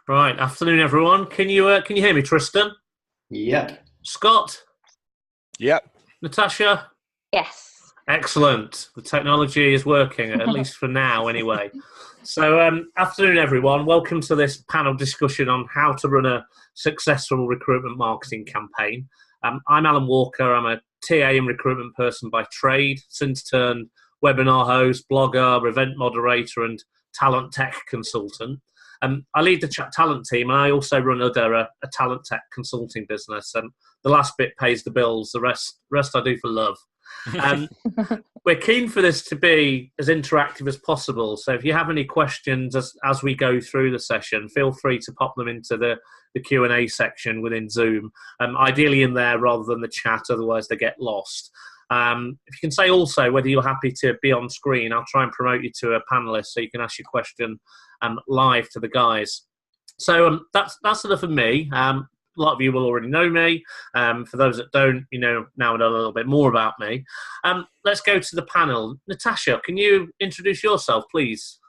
Right, afternoon everyone. Can you hear me, Tristan? Yep. Scott? Yep. Natasha? Yes. Excellent. The technology is working, at least for now anyway. So, afternoon everyone. Welcome to this panel discussion on how to run a successful recruitment marketing campaign. I'm Alan Walker. I'm a TA and recruitment person by trade, since turned webinar host, blogger, event moderator and talent tech consultant. I lead the ChatTalent team, and I also run a talent tech consulting business. And the last bit pays the bills. The rest I do for love. We're keen for this to be as interactive as possible. So if you have any questions as we go through the session, feel free to pop them into the Q&A section within Zoom, ideally in there rather than the chat, otherwise they get lost. If you can say also whether you're happy to be on screen, I'll try and promote you to a panelist so you can ask your question live to the guys. So that's enough of me. A lot of you will already know me. For those that don't, now know a little bit more about me. Let's go to the panel. Natasha, can you introduce yourself, please?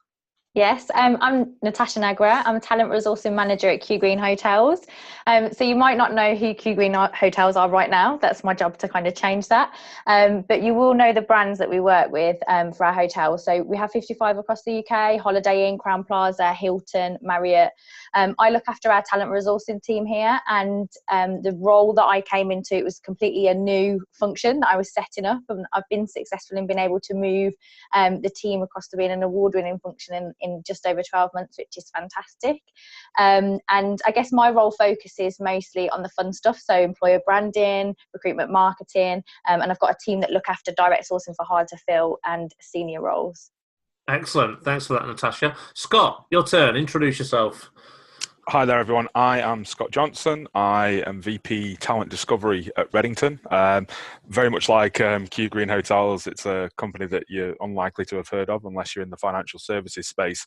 Yes, I'm Natasha Nagra. I'm a talent resourcing manager at Q Green Hotels. So you might not know who Q Green Hotels are right now. That's my job to kind of change that. But you will know the brands that we work with for our hotels. So we have 55 across the UK: Holiday Inn, Crowne Plaza, Hilton, Marriott. I look after our talent resourcing team here, and the role that I came into, it was completely a new function that I was setting up, and I've been successful in being able to move the team across to being an award-winning function in just over 12 months, which is fantastic. And I guess my role focuses mostly on the fun stuff, so employer branding, recruitment marketing, and I've got a team that look after direct sourcing for hard to fill and senior roles. Excellent. Thanks for that, Natasha. Scott, your turn. Introduce yourself. Hi there, everyone. I am Scott Johnson. I am VP Talent Discovery at Reddington. Very much like Q Green Hotels, it's a company that you're unlikely to have heard of unless you're in the financial services space.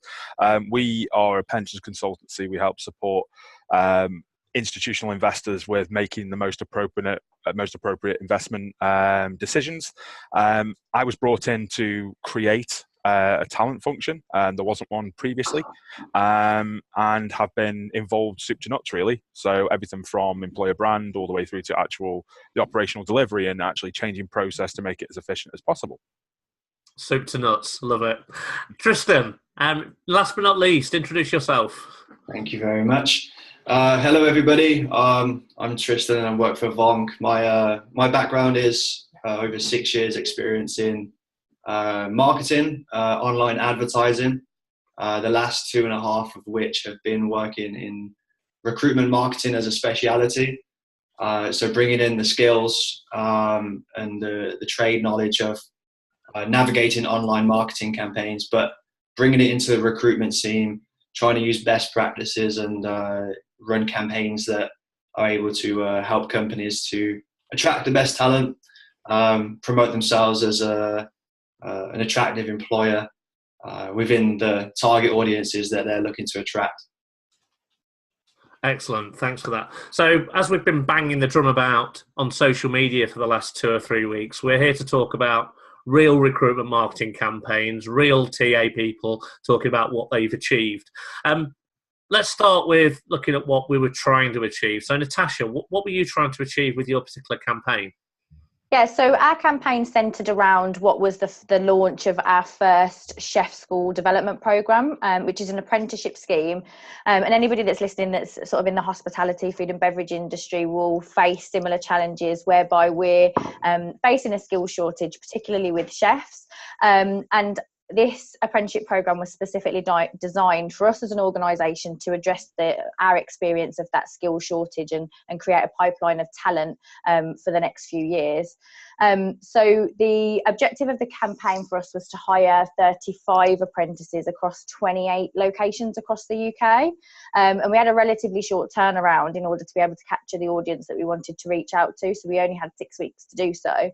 We are a pensions consultancy. We help support institutional investors with making the most appropriate investment decisions. I was brought in to create a talent function, and there wasn't one previously, and have been involved soup to nuts, really. So everything from employer brand all the way through to the operational delivery and actually changing process to make it as efficient as possible. Soup to nuts. Love it. Tristan, last but not least, introduce yourself. Thank you very much. Hello, everybody. I'm Tristan and I work for Vonq. My background is over 6 years experience in marketing, online advertising, the last 2.5 of which have been working in recruitment marketing as a speciality. So bringing in the skills and the trade knowledge of navigating online marketing campaigns, but bringing it into the recruitment scene, trying to use best practices and run campaigns that are able to help companies to attract the best talent, promote themselves as an attractive employer within the target audiences that they're looking to attract. Excellent. Thanks for that. So as we've been banging the drum about on social media for the last 2 or 3 weeks, we're here to talk about real recruitment marketing campaigns, real TA people talking about what they've achieved. Let's start with looking at what we were trying to achieve. So Natasha, what were you trying to achieve with your particular campaign? Yeah, so our campaign centred around what was the launch of our first chef school development programme, which is an apprenticeship scheme. And anybody that's listening that's sort of in the hospitality, food and beverage industry will face similar challenges whereby we're facing a skill shortage, particularly with chefs. And this apprenticeship programme was specifically designed for us as an organisation to address our experience of that skill shortage and create a pipeline of talent for the next few years. So the objective of the campaign for us was to hire 35 apprentices across 28 locations across the UK. And we had a relatively short turnaround in order to be able to capture the audience that we wanted to reach out to. So we only had 6 weeks to do so.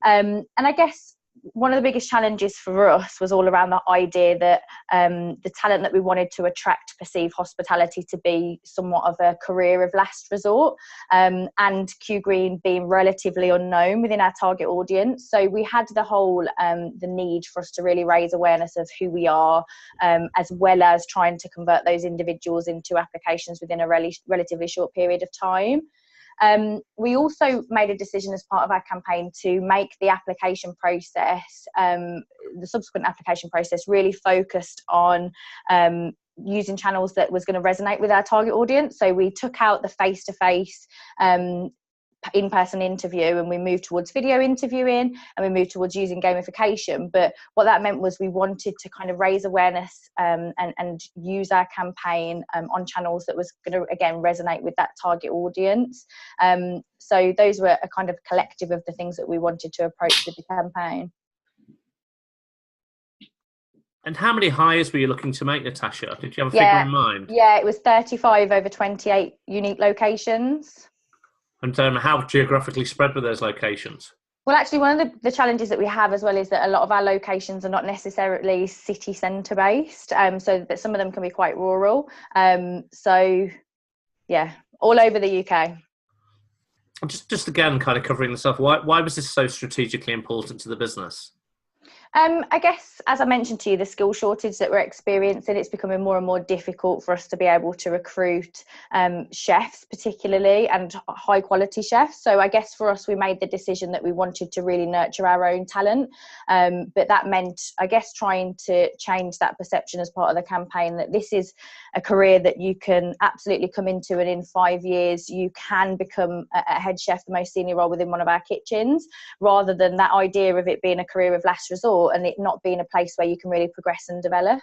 And I guess one of the biggest challenges for us was all around the idea that the talent that we wanted to attract perceived hospitality to be somewhat of a career of last resort, and Q Green being relatively unknown within our target audience. So we had the whole the need for us to really raise awareness of who we are, as well as trying to convert those individuals into applications within a relatively short period of time. We also made a decision as part of our campaign to make the application process, the subsequent application process, really focused on using channels that was going to resonate with our target audience. So we took out the face-to-face in-person interview, and we moved towards video interviewing, and we moved towards using gamification. But what that meant was we wanted to kind of raise awareness and use our campaign on channels that was going to, again, resonate with that target audience. So those were a kind of collective of the things that we wanted to approach with the campaign. And how many hires were you looking to make, Natasha? Did you have a figure in mind? Yeah, it was 35 over 28 unique locations. And how geographically spread were those locations? Well, actually, one of the challenges that we have as well is that a lot of our locations are not necessarily city centre based, so that some of them can be quite rural. So, yeah, all over the UK. Just again, kind of covering this off, why was this so strategically important to the business? I guess, as I mentioned to you, the skill shortage that we're experiencing, it's becoming more and more difficult for us to be able to recruit chefs, particularly, and high quality chefs. So I guess for us, we made the decision that we wanted to really nurture our own talent. But that meant, I guess, trying to change that perception as part of the campaign, that this is a career that you can absolutely come into, and in 5 years you can become a head chef, the most senior role within one of our kitchens, rather than that idea of it being a career of last resort and it not being a place where you can really progress and develop.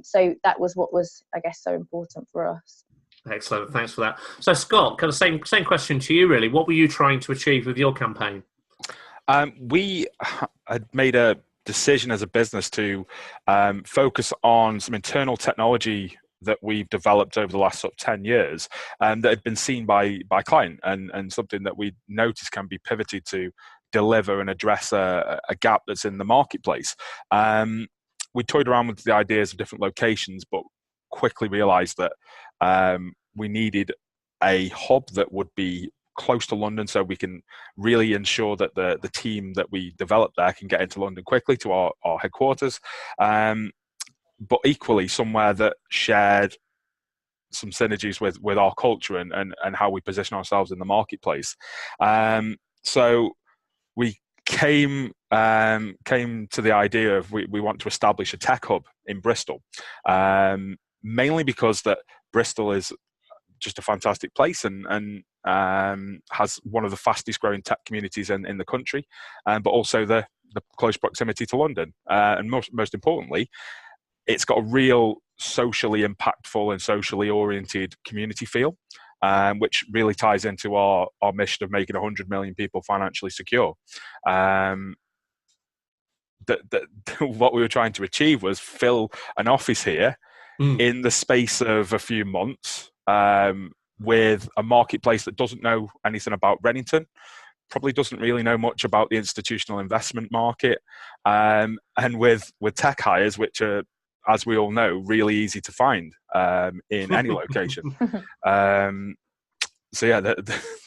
So that was what was, I guess, so important for us. Excellent, thanks for that. So Scott, kind of same question to you really. What were you trying to achieve with your campaign? We had made a decision as a business to focus on some internal technology that we've developed over the last sort of 10 years that had been seen by client and something that we noticed can be pivoted to deliver and address a gap that's in the marketplace. We toyed around with the ideas of different locations, but quickly realized that we needed a hub that would be close to London, so we can really ensure that the team that we develop there can get into London quickly to our headquarters, but equally somewhere that shared some synergies with our culture and how we position ourselves in the marketplace. So we came to the idea of we want to establish a tech hub in Bristol, mainly because that Bristol is just a fantastic place and has one of the fastest growing tech communities in the country, but also the close proximity to London, and most importantly, it's got a real socially impactful and socially oriented community feel, which really ties into our mission of making 100 million people financially secure. What we were trying to achieve was fill an office here in the space of a few months, with a marketplace that doesn't know anything about Reddington, probably doesn't really know much about the institutional investment market, and with tech hires, which are, as we all know, really easy to find in any location. So yeah,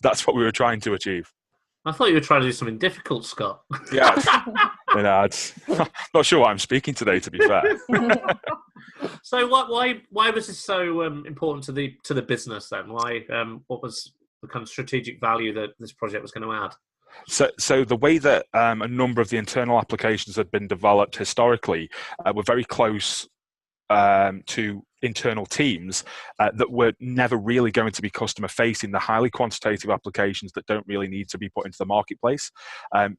that's what we were trying to achieve. I thought you were trying to do something difficult, Scott. Yeah, not sure why I'm speaking today, to be fair. So why was this so important to the business then? Why what was the kind of strategic value that this project was going to add? So the way that a number of the internal applications had been developed historically were very close to internal teams that were never really going to be customer facing, the highly quantitative applications that don't really need to be put into the marketplace.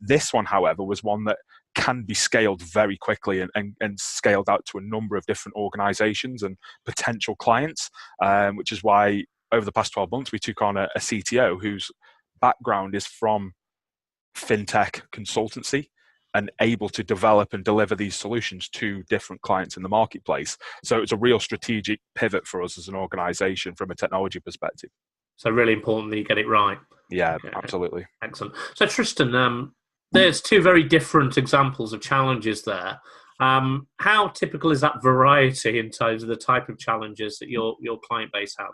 This one, however, was one that can be scaled very quickly and scaled out to a number of different organizations and potential clients, which is why over the past 12 months we took on a CTO whose background is from fintech consultancy and able to develop and deliver these solutions to different clients in the marketplace. So it's a real strategic pivot for us as an organization from a technology perspective. So really important that you get it right. Yeah, okay. Absolutely. Excellent. So Tristan, there's two very different examples of challenges there. How typical is that variety in terms of the type of challenges that your client base have?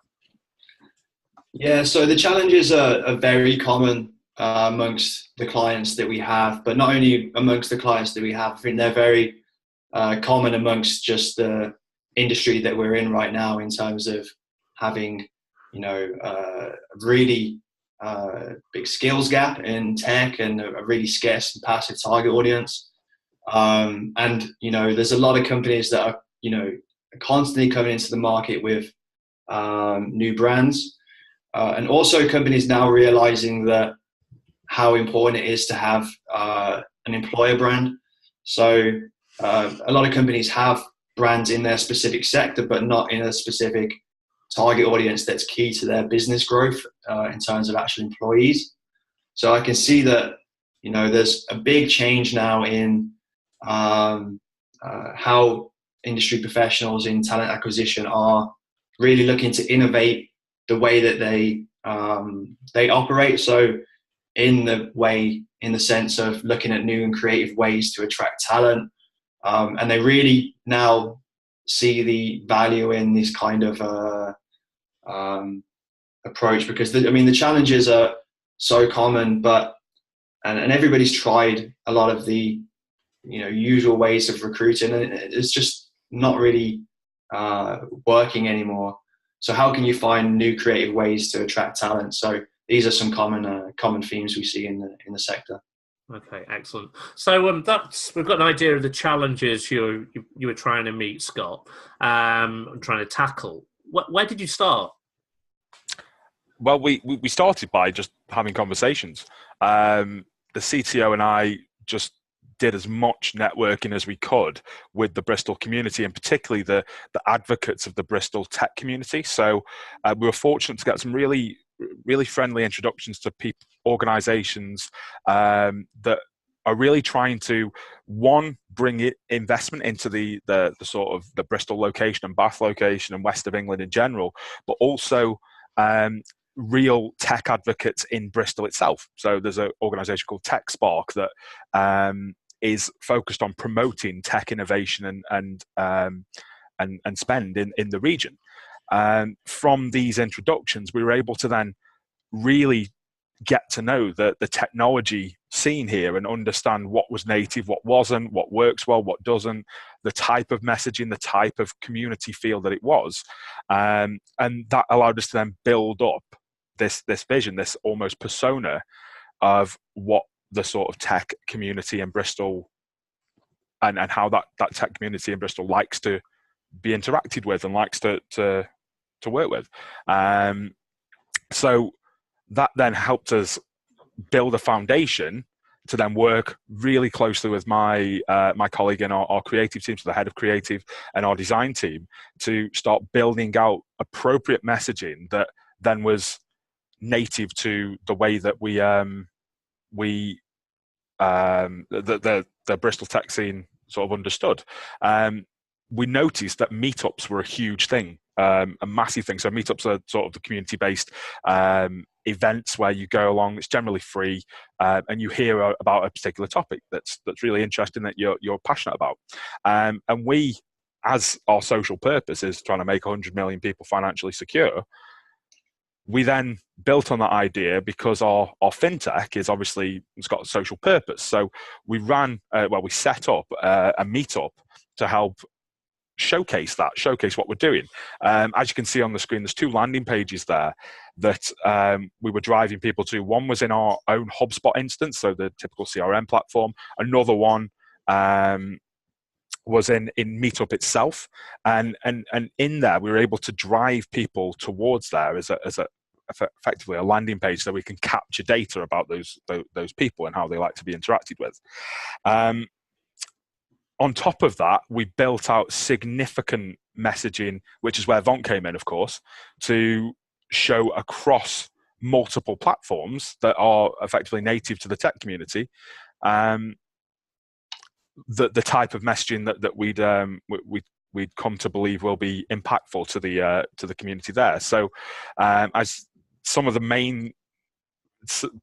Yeah, so the challenges are very common amongst the clients that we have, but not only amongst the clients that we have. I think they're very common amongst just the industry that we're in right now, in terms of having, a really big skills gap in tech and a really scarce and passive target audience. And there's a lot of companies that are constantly coming into the market with new brands, and also companies now realizing that how important it is to have an employer brand. So a lot of companies have brands in their specific sector, but not in a specific target audience that's key to their business growth in terms of actual employees. So I can see that there's a big change now in how industry professionals in talent acquisition are really looking to innovate the way that they operate. So in the sense of looking at new and creative ways to attract talent, and they really now see the value in this kind of approach, because the challenges are so common, and everybody's tried a lot of the usual ways of recruiting, and it's just not really working anymore. So how can you find new creative ways to attract talent? So these are some common themes we see in the sector. Okay, excellent. So we've got an idea of the challenges you were trying to meet, Scott, and trying to tackle. Where did you start? Well, we started by just having conversations. The CTO and I just did as much networking as we could with the Bristol community, and particularly the advocates of the Bristol tech community. So we were fortunate to get some really friendly introductions to organizations that are really trying to, one, bring investment into the sort of the Bristol location and Bath location and west of England in general, but also real tech advocates in Bristol itself. So there's an organization called Tech Spark that is focused on promoting tech innovation and spend in the region. From these introductions, we were able to then really get to know the technology scene here and understand what was native, what wasn't, what works well, what doesn't, the type of messaging, the type of community feel that it was. And that allowed us to then build up this vision, this almost persona of what the sort of tech community in Bristol and how that tech community in Bristol likes to be interacted with and likes to work with. So that then helped us build a foundation to then work really closely with my colleague in our creative team, so the head of creative and our design team, to start building out appropriate messaging that then was native to the way that the Bristol tech scene sort of understood. We noticed that meetups were a huge thing, a massive thing. So meetups are sort of the community-based events where you go along. It's generally free, and you hear about a particular topic that's really interesting that you're passionate about. And we, as our social purpose is trying to make 100 million people financially secure, we then built on that idea because our fintech is obviously, it's got a social purpose. So we we set up a meetup to help showcase what we're doing. As you can see on the screen, there's 2 landing pages there that we were driving people to. One was in our own HubSpot instance, so the typical CRM platform. Another one was in Meetup itself, and in there we were able to drive people towards there as effectively a landing page, so we can capture data about those people and how they like to be interacted with. On top of that, we built out significant messaging, which is where Vonq came in, of course, to show across multiple platforms that are effectively native to the tech community, the type of messaging that we'd come to believe will be impactful to the community there. So as some of the main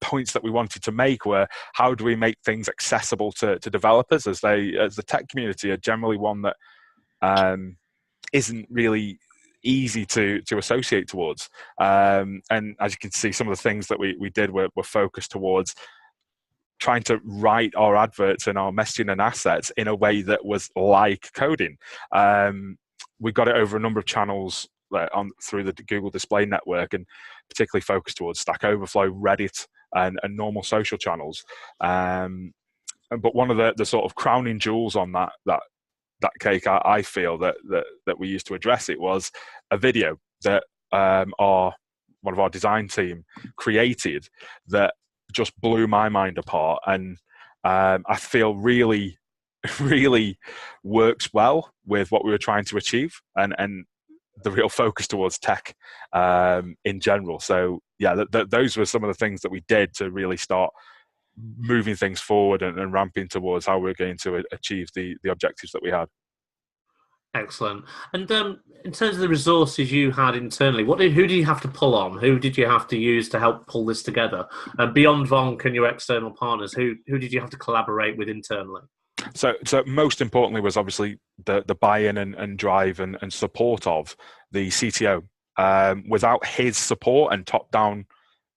points that we wanted to make were, how do we make things accessible to developers, as the tech community are generally one that isn't really easy to associate towards. And as you can see, some of the things that we did were focused towards trying to write our adverts and our messaging and assets in a way that was like coding. We got it over a number of channels through the Google Display Network, and particularly focused towards Stack Overflow, Reddit, and normal social channels. But one of the sort of crowning jewels on that cake, I feel that we used to address it, was a video that one of our design team created that just blew my mind apart, and I feel really really works well with what we were trying to achieve, and the real focus towards tech in general. So yeah, those were some of the things that we did to really start moving things forward and ramping towards how we're going to achieve the objectives that we had. Excellent. And in terms of the resources you had internally, who did you have to pull on? Who did you have to use to help pull this together? Beyond Vonq and your external partners, who did you have to collaborate with internally? So most importantly was obviously the buy-in and drive and support of the CTO. Without his support and top-down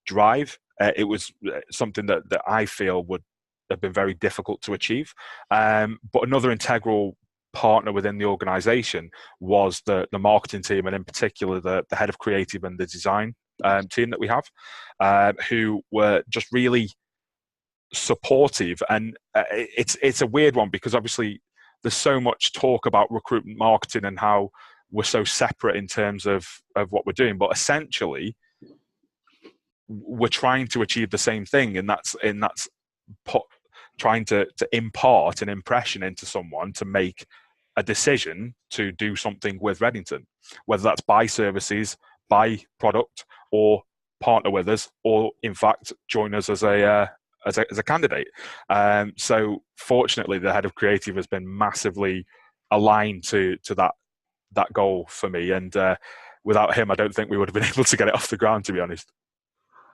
drive, it was something that I feel would have been very difficult to achieve. But another integral partner within the organization was the marketing team, and in particular the head of creative and the design team that we have, who were just really supportive. And it's a weird one, because obviously there's so much talk about recruitment marketing and how we're so separate in terms of what we're doing, but essentially we're trying to achieve the same thing, and that's trying to impart an impression into someone to make a decision to do something with Reddington, whether that's buy services, buy product, or partner with us, or in fact join us as a candidate. So fortunately, the head of creative has been massively aligned to that goal for me, and without him, I don't think we would have been able to get it off the ground, to be honest.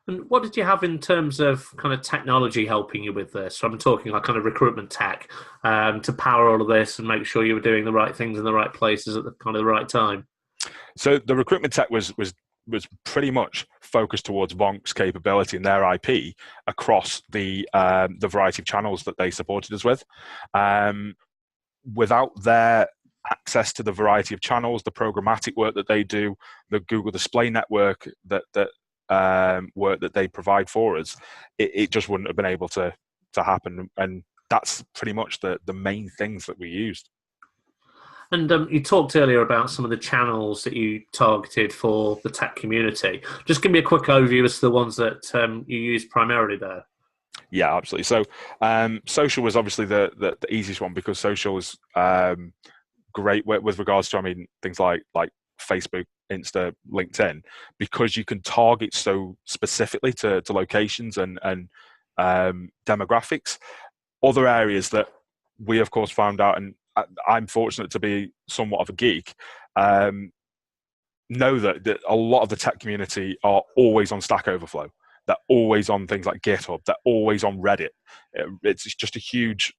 And what did you have in terms of kind of technology helping you with this? So I'm talking like kind of recruitment tech to power all of this and make sure you were doing the right things in the right places at the kind of the right time. So the recruitment tech was pretty much focused towards Vonq's capability and their IP across the variety of channels that they supported us with. Without their access to the variety of channels, the programmatic work that they do, the Google Display Network that work that they provide for us, it just wouldn't have been able to happen. And that's pretty much the main things that we used. And you talked earlier about some of the channels that you targeted for the tech community. Just give me a quick overview as to the ones that you use primarily there. Yeah, absolutely. So social was obviously the easiest one, because social is great with regards to, I mean, things like Facebook, Insta, LinkedIn, because you can target so specifically to locations and demographics. Other areas that we of course found out, and I'm fortunate to be somewhat of a geek, know that a lot of the tech community are always on Stack Overflow. They're always on things like GitHub. They're always on Reddit. It's just a huge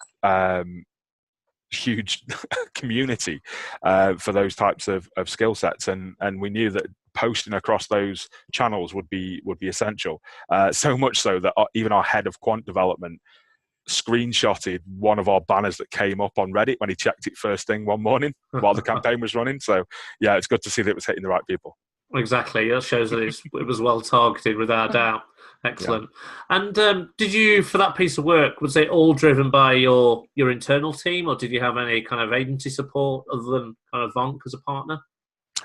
community for those types of skill sets, and we knew that posting across those channels would be essential. So much so that even our head of quant development screenshotted one of our banners that came up on Reddit when he checked it first thing one morning while the campaign was running. So yeah, it's good to see that it was hitting the right people. Exactly. That shows that it was well targeted, without a doubt. Excellent. Yeah. And did you, for that piece of work, was it all driven by your internal team, or did you have any kind of agency support other than kind of Vonq as a partner?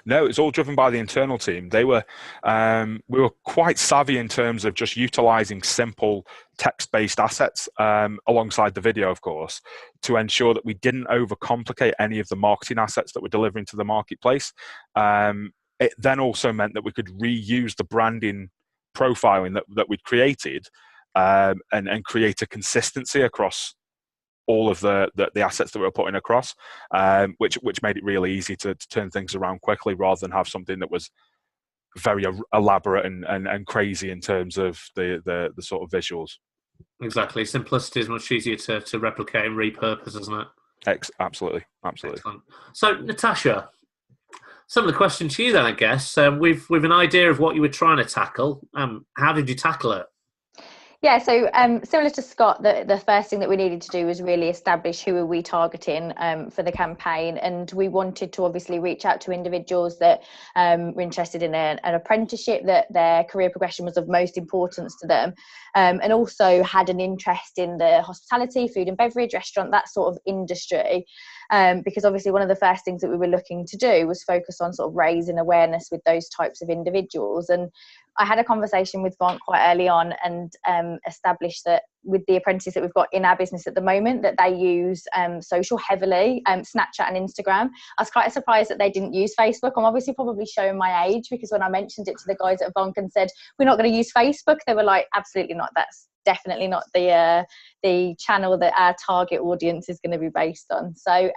No, it's all driven by the internal team. We were quite savvy in terms of just utilizing simple text-based assets alongside the video, of course, to ensure that we didn't overcomplicate any of the marketing assets that we're delivering to the marketplace. It then also meant that we could reuse the branding profiling that we'd created and create a consistency across all of the assets that we were putting across, which made it really easy to turn things around quickly, rather than have something that was very elaborate and crazy in terms of the sort of visuals. Exactly. Simplicity is much easier to replicate and repurpose, isn't it? Absolutely. Excellent. So, Natasha, some of the questions to you then, I guess. With an idea of what you were trying to tackle, how did you tackle it? Yeah, so similar to Scott, the first thing that we needed to do was really establish who are we targeting for the campaign, and we wanted to obviously reach out to individuals that were interested in an apprenticeship, that their career progression was of most importance to them, and also had an interest in the hospitality, food and beverage, restaurant, that sort of industry. Because obviously one of the first things that we were looking to do was focus on sort of raising awareness with those types of individuals. And I had a conversation with Vonq quite early on and established that with the apprentices that we've got in our business at the moment, that they use social heavily, Snapchat and Instagram. I was quite surprised that they didn't use Facebook. I'm obviously probably showing my age, because when I mentioned it to the guys at Vonq and said, we're not going to use Facebook, they were like, absolutely not. That's definitely not the channel that our target audience is going to be based on. So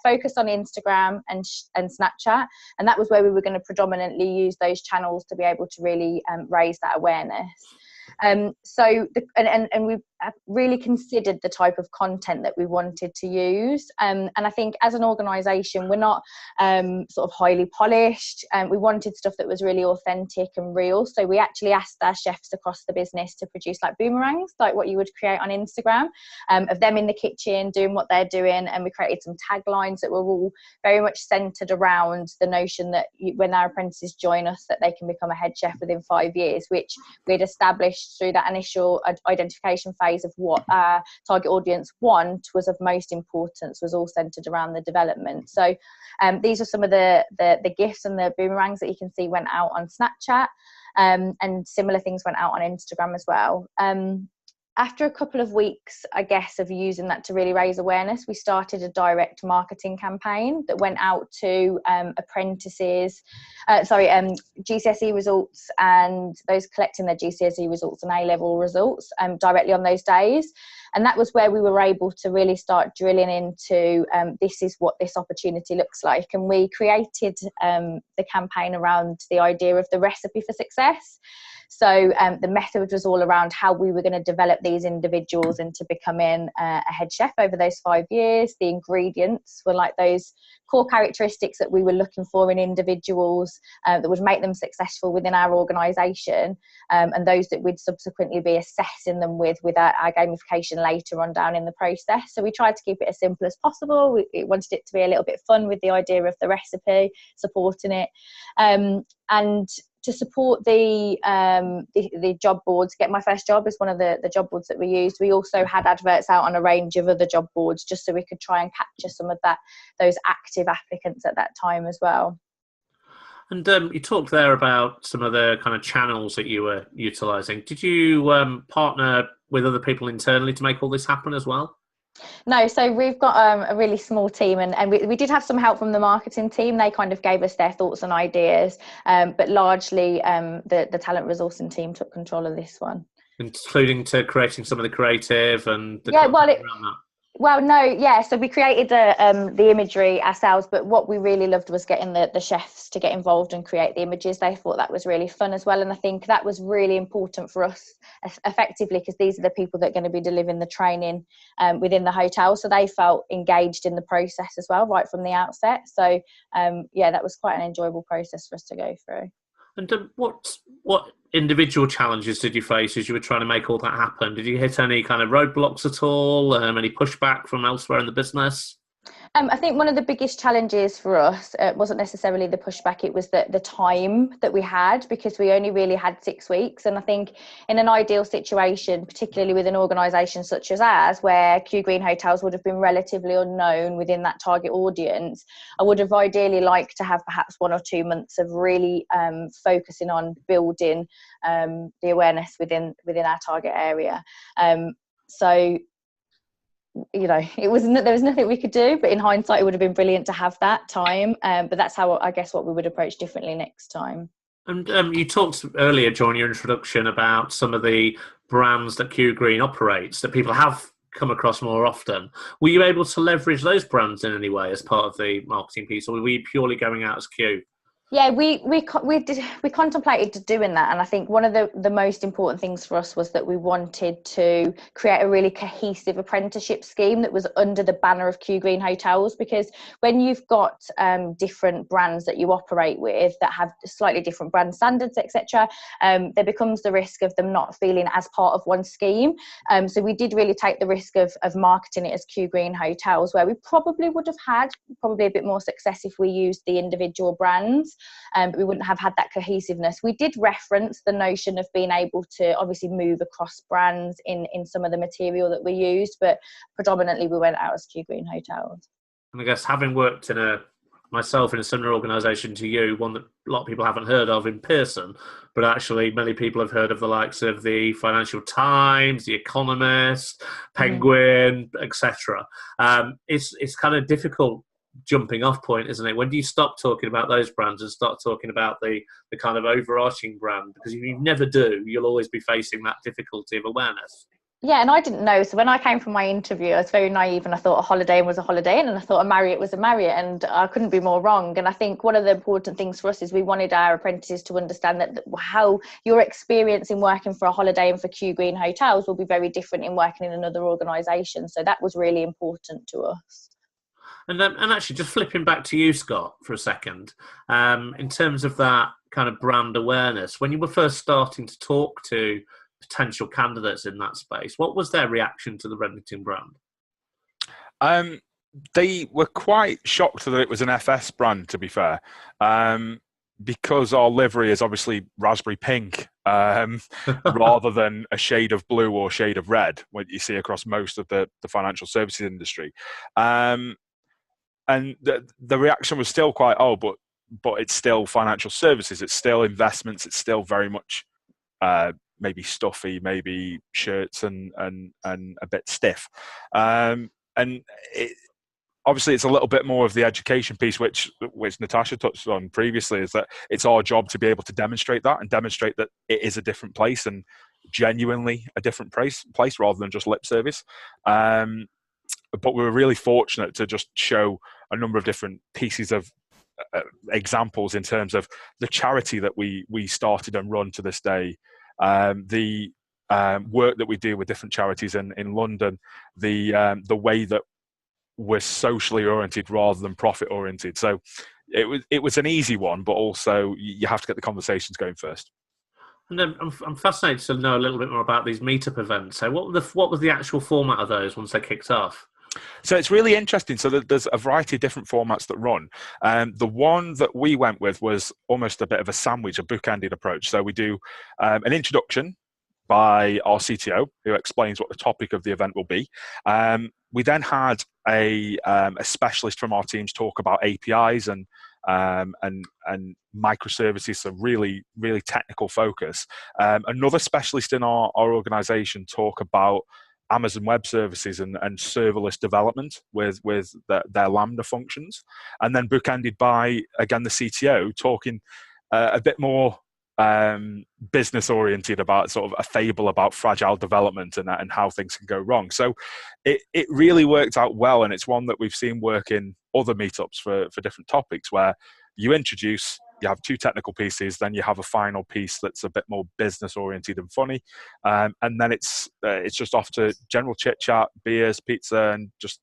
focused on Instagram and Snapchat, and that was where we were going to predominantly use those channels to be able to really raise that awareness. And we really considered the type of content that we wanted to use, and I think as an organisation we're not sort of highly polished, and we wanted stuff that was really authentic and real. So we actually asked our chefs across the business to produce like boomerangs, like what you would create on Instagram, of them in the kitchen doing what they're doing, and we created some taglines that were all very much centred around the notion that when our apprentices join us, that they can become a head chef within 5 years, which we'd established through that initial identification phase of what our target audience want was of most importance, was all centered around the development. So these are some of the gifts and the boomerangs that you can see went out on Snapchat, and similar things went out on Instagram as well. After a couple of weeks, I guess, of using that to really raise awareness, we started a direct marketing campaign that went out to apprentices, GCSE results, and those collecting their GCSE results and A-level results directly on those days. And that was where we were able to really start drilling into this is what this opportunity looks like. And we created the campaign around the idea of the recipe for success. So the method was all around how we were going to develop these individuals into becoming a head chef over those 5 years. The ingredients were like those core characteristics that we were looking for in individuals that would make them successful within our organisation, and those that we'd subsequently be assessing them with our gamification later on down in the process. So we tried to keep it as simple as possible. We wanted it to be a little bit fun with the idea of the recipe, supporting it, and to support the job boards. Get My First Job is one of the job boards that we used. We also had adverts out on a range of other job boards just so we could try and capture some of those active applicants at that time as well. And you talked there about some of the kind of channels that you were utilising. Did you partner with other people internally to make all this happen as well? No, so we've got a really small team, and we did have some help from the marketing team. They kind of gave us their thoughts and ideas, but largely the talent resourcing team took control of this one. Including to creating some of the creative and the around that. So we created the imagery ourselves, but what we really loved was getting the chefs to get involved and create the images. They thought that was really fun as well, and I think that was really important for us effectively, because these are the people that are going to be delivering the training within the hotel, so they felt engaged in the process as well right from the outset. So that was quite an enjoyable process for us to go through. And what individual challenges did you face as you were trying to make all that happen? Did you hit any kind of roadblocks at all? Any pushback from elsewhere in the business? I think one of the biggest challenges for us wasn't necessarily the pushback, it was the time that we had, because we only really had 6 weeks. And I think in an ideal situation, particularly with an organisation such as ours, where Q Green Hotels would have been relatively unknown within that target audience, I would have ideally liked to have perhaps 1 or 2 months of really focusing on building the awareness within our target area. There was nothing we could do, but in hindsight it would have been brilliant to have that time, but that's how I guess what we would approach differently next time. And you talked earlier during your introduction about some of the brands that Q Green operates that people have come across more often. Were you able to leverage those brands in any way as part of the marketing piece, or were you purely going out as Q? Yeah, we contemplated doing that, and I think one of the most important things for us was that we wanted to create a really cohesive apprenticeship scheme that was under the banner of Q Green Hotels, because when you've got different brands that you operate with that have slightly different brand standards, etc., there becomes the risk of them not feeling as part of one scheme. So we did really take the risk of marketing it as Q Green Hotels, where we probably would have had a bit more success if we used the individual brands. But we wouldn't have had that cohesiveness. We did reference the notion of being able to obviously move across brands in some of the material that we used, but predominantly we went out as Q Green Hotels. And I guess having worked myself in a similar organisation to you, one that a lot of people haven't heard of in person, but actually many people have heard of the likes of the Financial Times, The Economist, Penguin, etc. It's kind of difficult jumping off point, isn't it? When do you stop talking about those brands and start talking about the kind of overarching brand? Because if you never do, you'll always be facing that difficulty of awareness. Yeah, and I didn't know. So when I came from my interview, I was very naive, and I thought a Holiday Inn was a Holiday Inn, and I thought a Marriott was a Marriott, and I couldn't be more wrong. And I think one of the important things for us is we wanted our apprentices to understand that how your experience in working for a Holiday Inn for Q Green Hotels will be very different in working in another organisation. So that was really important to us. And actually, just flipping back to you, Scott, for a second, in terms of that kind of brand awareness, when you were first starting to talk to potential candidates in that space, what was their reaction to the Reddington brand? They were quite shocked that it was an FS brand, to be fair, because our livery is obviously raspberry pink rather than a shade of blue or shade of red, what you see across most of the financial services industry. And the reaction was still quite, but it's still financial services, it's still investments, it's still very much maybe stuffy, maybe shirts and a bit stiff. And obviously it's a little bit more of the education piece, which Natasha touched on previously, is that it's our job to be able to demonstrate that and demonstrate that it is a different place and genuinely a different place rather than just lip service. But we were really fortunate to just show a number of different pieces of examples in terms of the charity that we started and run to this day, the work that we do with different charities in London, the way that we're socially oriented rather than profit oriented. So it was an easy one, but also you have to get the conversations going first. And I'm fascinated to know a little bit more about these meetup events. So what was the actual format of those once they kicked off? So it's really interesting. So there's a variety of different formats that run. The one that we went with was almost a bit of a sandwich, a bookended approach. So we do an introduction by our CTO, who explains what the topic of the event will be. We then had a specialist from our teams talk about APIs and microservices, so really, really technical focus. Another specialist in our organization talk about Amazon Web Services and serverless development with their Lambda functions. And then bookended by, again, the CTO talking a bit more business oriented about sort of a fable about fragile development and how things can go wrong. So it really worked out well, and it's one that we've seen work in other meetups for different topics, where you introduce, you have two technical pieces, then you have a final piece that's a bit more business oriented and funny, and then it's just off to general chit chat, beers, pizza, and just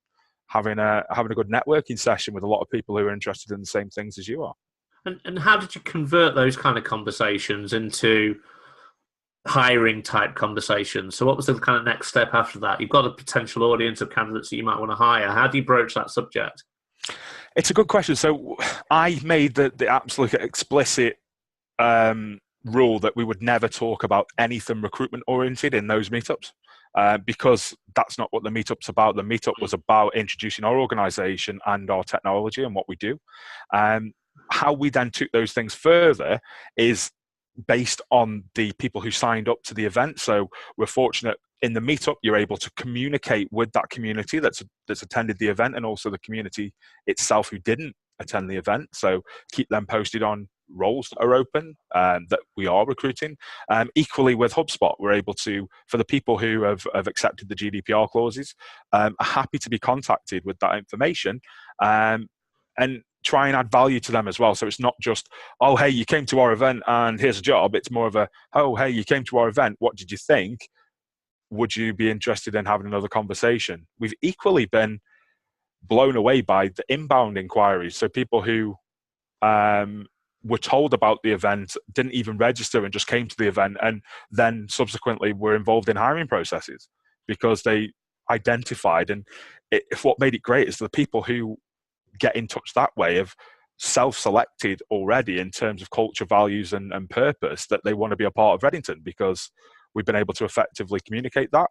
having a good networking session with a lot of people who are interested in the same things as you are. And how did you convert those kind of conversations into hiring type conversations? So what was the kind of next step after that? You've got a potential audience of candidates that you might want to hire. How do you broach that subject? It's a good question. So I made the absolute explicit rule that we would never talk about anything recruitment oriented in those meetups. Because that's not what the meetup's about. The meetup was about introducing our organization and our technology and what we do. How we then took those things further is based on the people who signed up to the event. So we're fortunate in the meetup, you're able to communicate with that community that's attended the event, and also the community itself who didn't attend the event. So keep them posted on roles that are open, that we are recruiting. Equally with HubSpot, we're able to, for the people who have accepted the GDPR clauses, are happy to be contacted with that information. And try and add value to them as well. So it's not just, oh, hey, you came to our event and here's a job. It's more of a, oh, hey, you came to our event. What did you think? Would you be interested in having another conversation? We've equally been blown away by the inbound inquiries. So people who were told about the event, didn't even register and just came to the event, and then subsequently were involved in hiring processes because they identified. And what made it great is the people who get in touch that way have self-selected already in terms of culture, values and purpose that they want to be a part of Reddington, because we've been able to effectively communicate that,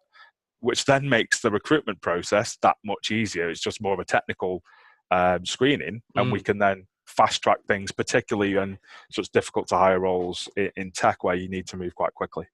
which then makes the recruitment process that much easier. It's just more of a technical screening, and we can then fast track things, particularly in such difficult to hire roles in tech where you need to move quite quickly.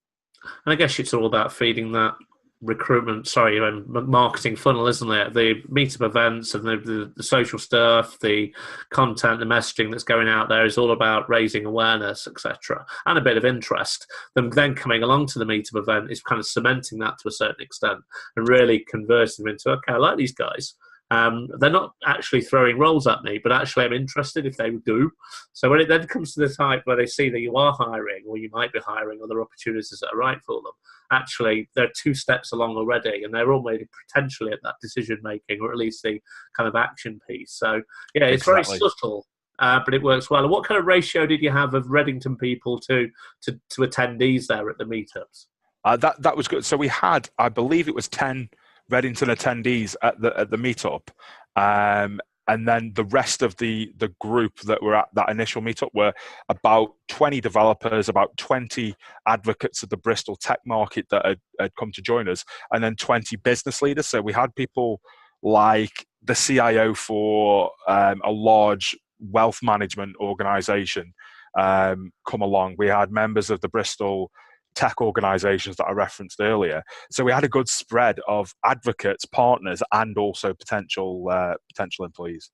And I guess it's all about feeding that marketing funnel, isn't it? The meetup events and the social stuff, the content, the messaging that's going out there is all about raising awareness, etc., and a bit of interest. Then coming along to the meetup event is kind of cementing that to a certain extent and really converting them into, okay, I like these guys. They're not actually throwing roles at me, but actually I'm interested if they do. So when it then comes to the type where they see that you are hiring, or you might be hiring other opportunities that are right for them, actually they're 2 steps along already, and they're already potentially at that decision making, or at least the kind of action piece. So yeah, it's exactly. Very subtle, but it works well. And what kind of ratio did you have of Reddington people to attendees there at the meetups? That was good. So we had, I believe it was 10 Reddington attendees at the meetup, and then the rest of the group that were at that initial meetup were about 20 developers, about 20 advocates of the Bristol tech market that had come to join us, and then 20 business leaders. So we had people like the CIO for a large wealth management organization come along. We had members of the Bristol tech organizations that I referenced earlier. So we had a good spread of advocates, partners, and also potential employees.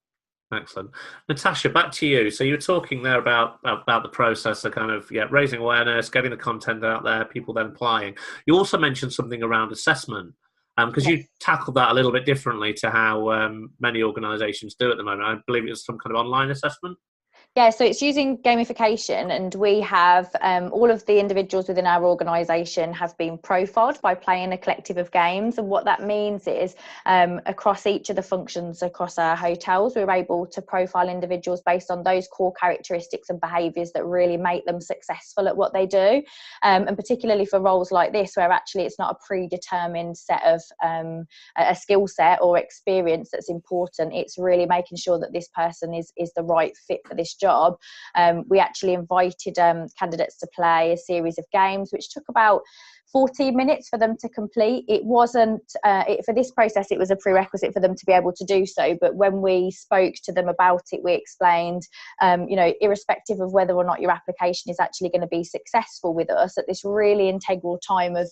Excellent. Natasha, back to you. So you were talking there about the process of kind of raising awareness, getting the content out there, people then applying. You also mentioned something around assessment, because you tackled that a little bit differently to how many organizations do at the moment. I believe it was some kind of online assessment. Yeah, so it's using gamification, and we have all of the individuals within our organisation have been profiled by playing a collective of games. And what that means is across each of the functions across our hotels, we're able to profile individuals based on those core characteristics and behaviours that really make them successful at what they do. And particularly for roles like this, where actually it's not a predetermined set of a skill set or experience that's important. It's really making sure that this person is the right fit for this job. We actually invited candidates to play a series of games, which took about 14 minutes for them to complete. It wasn't, for this process, it was a prerequisite for them to be able to do so. But when we spoke to them about it, we explained, irrespective of whether or not your application is actually going to be successful with us at this really integral time of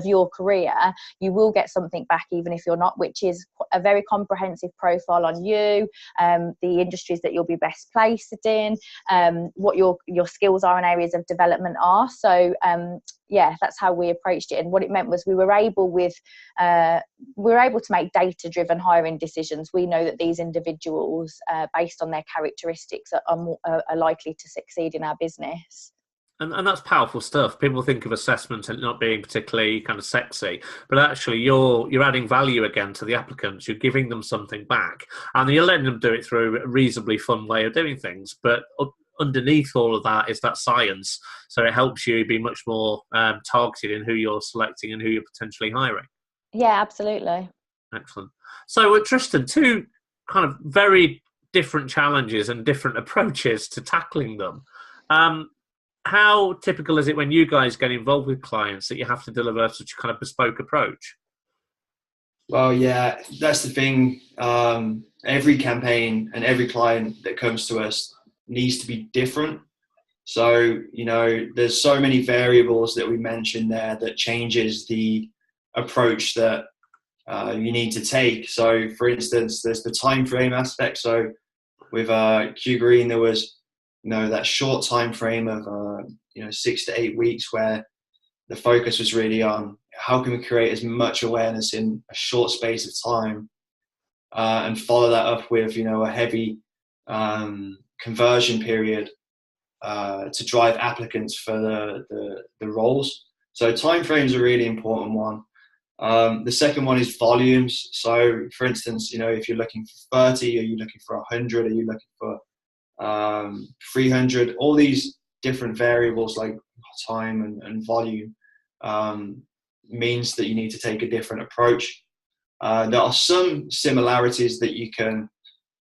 your career, you will get something back even if you're not, which is a very comprehensive profile on you, the industries that you'll be best placed in, what your skills are and areas of development are. So that's how we approached it. And what it meant was we were able to make data-driven hiring decisions. We know that these individuals, based on their characteristics, are likely to succeed in our business. And that's powerful stuff. People think of assessment and not being particularly kind of sexy, but actually you're adding value again to the applicants. You're giving them something back, and you're letting them do it through a reasonably fun way of doing things. But underneath all of that is that science, so it helps you be much more targeted in who you're selecting and who you're potentially hiring. Yeah, absolutely. Excellent. So Tristan, 2 kind of very different challenges and different approaches to tackling them. How typical is it when you guys get involved with clients that you have to deliver such a kind of bespoke approach? Well, yeah, that's the thing. Every campaign and every client that comes to us needs to be different. So, there's so many variables that we mentioned there that changes the approach that you need to take. So, for instance, there's the time frame aspect. So with Q Green, there was that short time frame of 6 to 8 weeks where the focus was really on how can we create as much awareness in a short space of time, and follow that up with a heavy conversion period to drive applicants for the roles. So timeframes are a really important one. The second one is volumes. So for instance, if you're looking for 30, are you looking for 100? Are you looking for 300? All these different variables like time and volume means that you need to take a different approach. There are some similarities that you can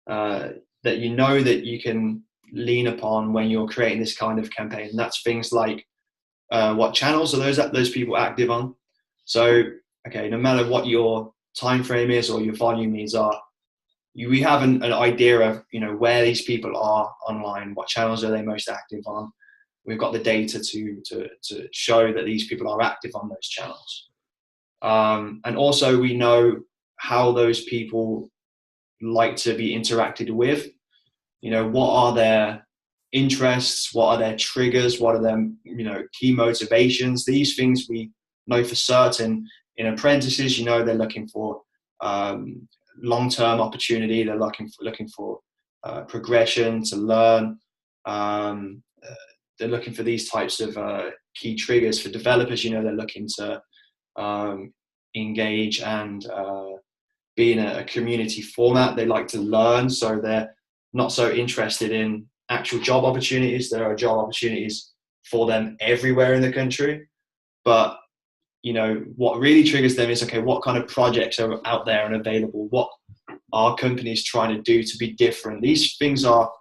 that you can lean upon when you're creating this kind of campaign. And that's things like what channels are those people active on. So okay, no matter what your time frame is or your volume needs are, we have an idea of where these people are online, what channels are they most active on. We've got the data to show that these people are active on those channels, and also we know how those people like to be interacted with. What are their interests, what are their triggers, what are their key motivations. These things we know for certain. In apprentices, they're looking for long-term opportunity. They're looking for progression, to learn. They're looking for these types of key triggers. For developers, they're looking to engage and be in a community format. They like to learn, so they're not so interested in actual job opportunities. There are job opportunities for them everywhere in the country, but what really triggers them is, okay, what kind of projects are out there and available? What are companies trying to do to be different? These things are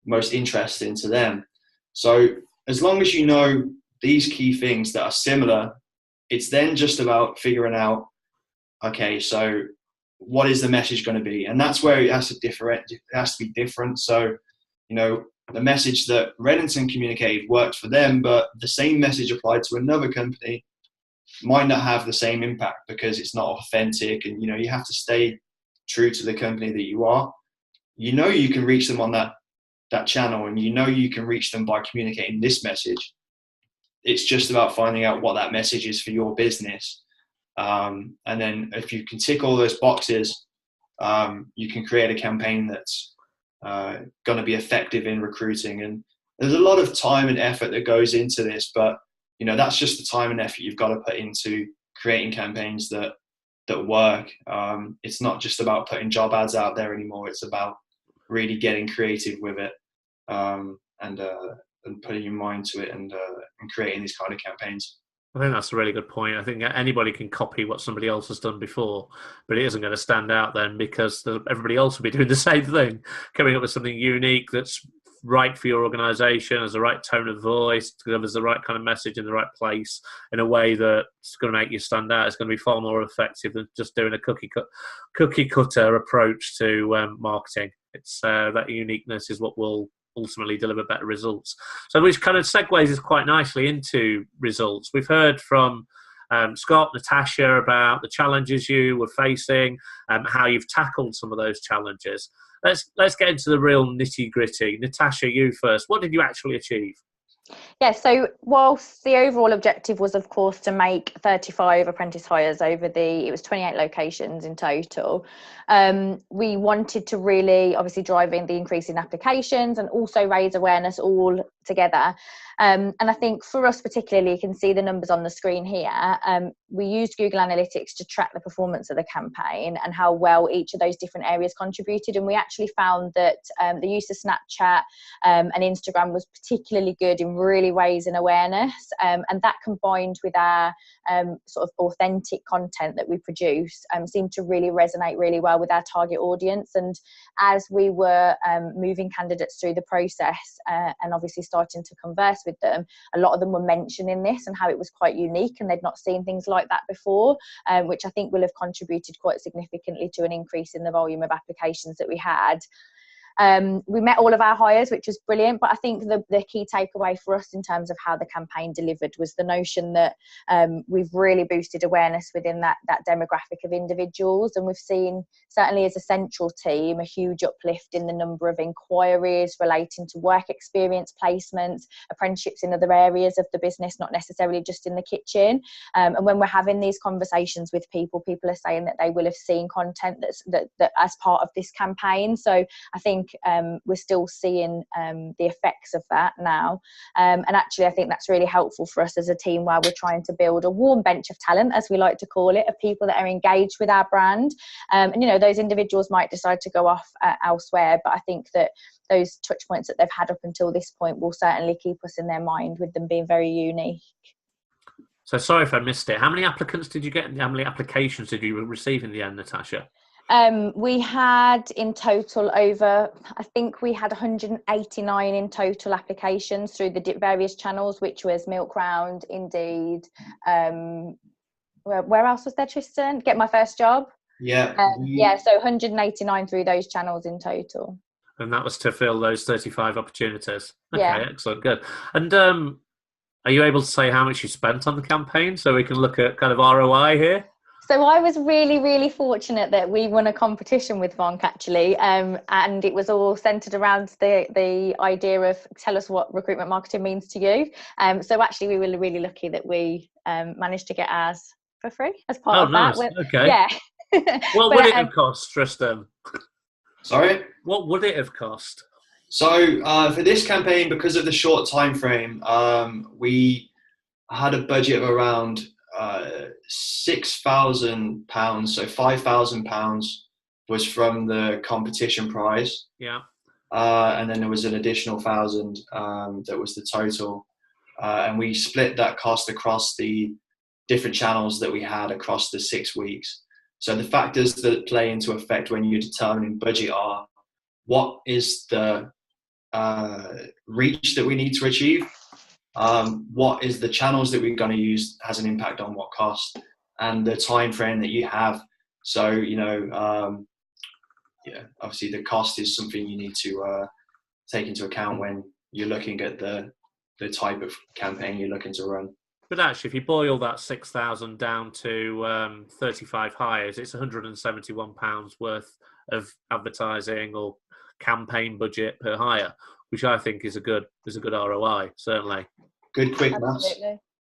most interesting to them. So as long as you know these key things that are similar, it's then just about figuring out, okay, so what is the message going to be? And that's where it has to be different. So, the message that Reddington communicated worked for them, but the same message applied to another company might not have the same impact because it's not authentic. And, you have to stay true to the company that you are. You can reach them on that channel, and you can reach them by communicating this message. It's just about finding out what that message is for your business. And then if you can tick all those boxes, you can create a campaign that's going to be effective in recruiting. And there's a lot of time and effort that goes into this, but that's just the time and effort you've got to put into creating campaigns that work. It's not just about putting job ads out there anymore. It's about really getting creative with it, and putting your mind to it, and creating these kind of campaigns. I think that's a really good point. I think anybody can copy what somebody else has done before, but it isn't going to stand out then because everybody else will be doing the same thing, coming up with something unique that's right for your organisation, has the right tone of voice, delivers the right kind of message in the right place in a way that's going to make you stand out. It's going to be far more effective than just doing a cookie cutter approach to marketing. It's that uniqueness is what will ultimately deliver better results. So which kind of segues us quite nicely into results. We've heard from Scott, Natasha, about the challenges you were facing, how you've tackled some of those challenges. Let's get into the real nitty gritty. Natasha, you first. What did you actually achieve? Yeah, so whilst the overall objective was, of course, to make 35 apprentice hires over it was 28 locations in total, we wanted to really obviously drive in the increase in applications and also raise awareness all together. And I think for us particularly, you can see the numbers on the screen here. We used Google Analytics to track the performance of the campaign and how well each of those different areas contributed. And we actually found that the use of Snapchat and Instagram was particularly good in really raising awareness. And that combined with our sort of authentic content that we produce seemed to really resonate really well with our target audience. And as we were moving candidates through the process and obviously starting to converse with them, a lot of them were mentioning this and how it was quite unique and they'd not seen things like that before, which I think will have contributed quite significantly to an increase in the volume of applications that we had. We met all of our hires, which was brilliant, but I think the key takeaway for us in terms of how the campaign delivered was the notion that we've really boosted awareness within that demographic of individuals, and we've seen, certainly as a central team, a huge uplift in the number of inquiries relating to work experience, placements, apprenticeships in other areas of the business, not necessarily just in the kitchen. And when we're having these conversations with people are saying that they will have seen content that as part of this campaign. So I think think we're still seeing the effects of that now. And actually, I think that's really helpful for us as a team, where we're trying to build a warm bench of talent, as we like to call it, of people that are engaged with our brand. And, you know, those individuals might decide to go off elsewhere, but I think that those touch points that they've had up until this point will certainly keep us in their mind, with them being very unique. So sorry if I missed it. How many applicants did you get? How many applications did you receive in the end, Natasha? We had in total I think we had 189 in total applications through the various channels, which was Milk Round, Indeed. Where else was there, Tristan? Get My First Job. Yeah. So 189 through those channels in total. And that was to fill those 35 opportunities. Okay, yeah. Excellent, good. And are you able to say how much you spent on the campaign, so we can look at kind of ROI here? So I was really, really fortunate that we won a competition with Vonq, actually, and it was all centred around the idea of tell us what recruitment marketing means to you. So actually, we were really lucky that we managed to get ours for free as part of nice. that. Okay. Yeah. What would it have cost, Tristan? Sorry? What would it have cost? So for this campaign, because of the short time frame, we had a budget of around £6,000. So £5,000 was from the competition prize. Yeah. And then there was an additional 1,000 that was the total. And we split that cost across the different channels that we had across the 6 weeks. So the factors that play into effect when you're determining budget are: what is the reach that we need to achieve? What is the channels that we're going to use has an impact on what cost, and the time frame that you have. So, you know, obviously the cost is something you need to take into account when you're looking at the type of campaign you're looking to run. But actually, if you boil that 6,000 down to 35 hires, it's £171 worth of advertising or campaign budget per hire, which I think is a good ROI, certainly. Good quick maths.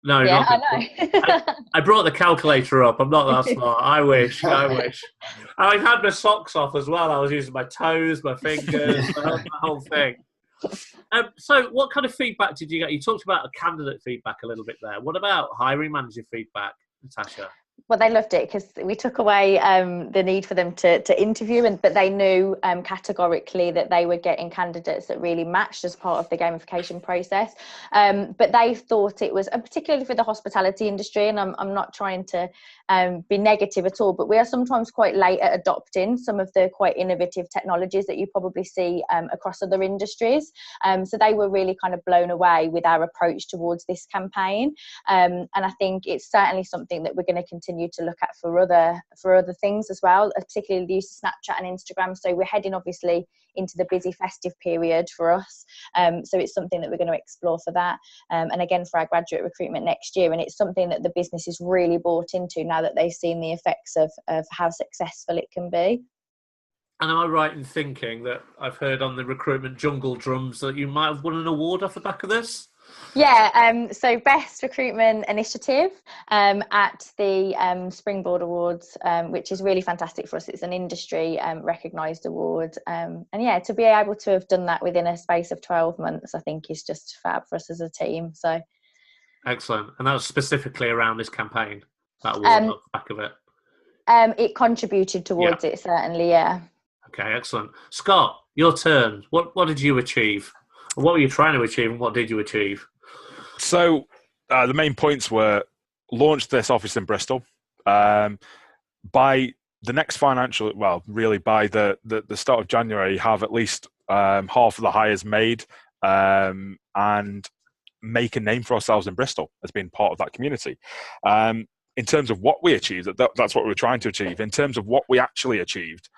No, yeah, not I know. I brought the calculator up. I'm not that smart. I wish. I had my socks off as well. I was using my toes, my fingers, the whole thing. So what kind of feedback did you get? You talked about candidate feedback a little bit there. What about hiring manager feedback, Natasha? Well, they loved it because we took away the need for them to interview, but they knew categorically that they were getting candidates that really matched as part of the gamification process. But they thought it was, particularly for the hospitality industry, and I'm not trying to be negative at all, but we are sometimes quite late at adopting some of the quite innovative technologies that you probably see across other industries. So they were really kind of blown away with our approach towards this campaign. And I think it's certainly something that we're going to continue to look at for other things as well, particularly the use of Snapchat and Instagram. So we're heading obviously into the busy festive period for us. So it's something that we're going to explore for that. And again, for our graduate recruitment next year. And it's something that the business is really bought into now that they've seen the effects of how successful it can be. And am I right in thinking that I've heard on the recruitment jungle drums that you might have won an award off the back of this? Yeah, so Best Recruitment Initiative at the Springboard Awards, which is really fantastic for us. It's an industry recognised award. And yeah, to be able to have done that within a space of 12 months, I think is just fab for us as a team. So excellent. And that was specifically around this campaign, that award off the back of it? It contributed towards it, certainly, yeah. Okay, excellent. Scott, your turn. What did you achieve? What were you trying to achieve and what did you achieve? So the main points were launch this office in Bristol. By the next financial, well, really by the start of January, have at least half of the hires made and make a name for ourselves in Bristol as being part of that community. In terms of what we achieved, that's what we were trying to achieve. In terms of what we actually achieved,